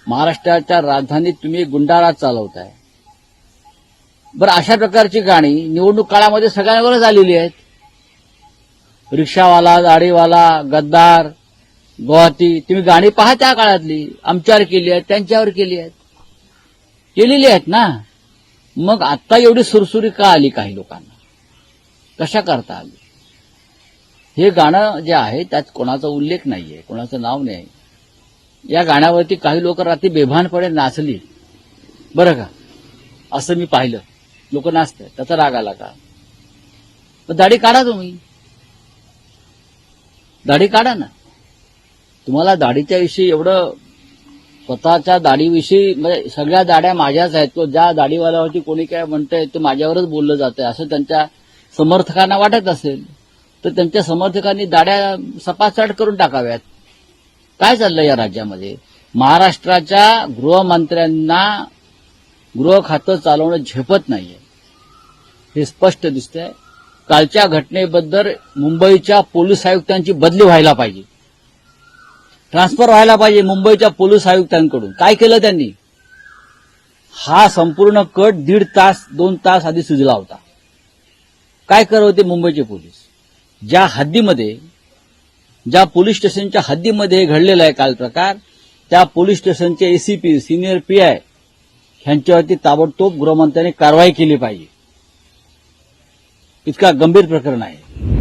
महाराष्ट्राच्या राजधानीत तुम्ही गुंडाराज चालवताय। बरं, अशा प्रकारची गाणी निवडणूक काळामध्ये सगळ्यांवरच आलेली आहेत। रिक्षावाला, दाढीवाला, गद्दार, गुवाहाटी, तुम्ही गाणी पहा त्या काळातली, आमच्यावर केली आहेत, त्यांच्यावर केली आहेत, केलेली आहेत ना। मग आता एवढी सुरसुरी का आली काही लोकांना? कशा करता आली? हे गाणं जे आहे त्यात कोणाचा उल्लेख नाहीये, कोणाचं नाव नाही। या गाण्यावरती काही लोक रात्री बेभानपणे नाचली, बरं का, असं मी पाहिलं। लोक नाचतात, त्याचा राग आला का? मग दाढी काढा, तुम्ही दाढी काढा ना। तुम्हाला दाढीच्या विषयी एवढं, स्वतःच्या दाढीविषयी, म्हणजे सगळ्या दाढ्या माझ्याच आहेत, तो ज्या दाढीवाल्यावरती कोणी काय म्हणतंय ते माझ्यावरच बोललं जातंय असं त्यांच्या समर्थकांना वाटत असेल तर त्यांच्या समर्थकांनी दाढ्या सपासट करून टाकाव्यात। काय चाललंय या राज्यामध्ये? महाराष्ट्राच्या गृहमंत्र्यांना गृह खातं चालवणं झेपत नाहीये, हे स्पष्ट दिसतंय। कालच्या घटनेबद्दल मुंबईच्या पोलीस आयुक्तांची बदली व्हायला पाहिजे, ट्रान्सफर व्हायला पाहिजे मुंबईच्या पोलीस आयुक्तांकडून। काय केलं त्यांनी? हा संपूर्ण कट 1.5 तास 2 तास आधी सुजला होता। काय करत होते मुंबईचे पोलीस? ज्या हद्दीमध्ये, ज्या पोलीस स्टेशनच्या हद्दीमध्ये घडलेला आहे काल प्रकार, त्या पोलीस स्टेशनचे एसीपी, सिनियर पीआय ह्यांच्यावरती ताबडतोब गृहमंत्र्यांनी कारवाई केली पाहिजे। इतका गंभीर प्रकरण आहे।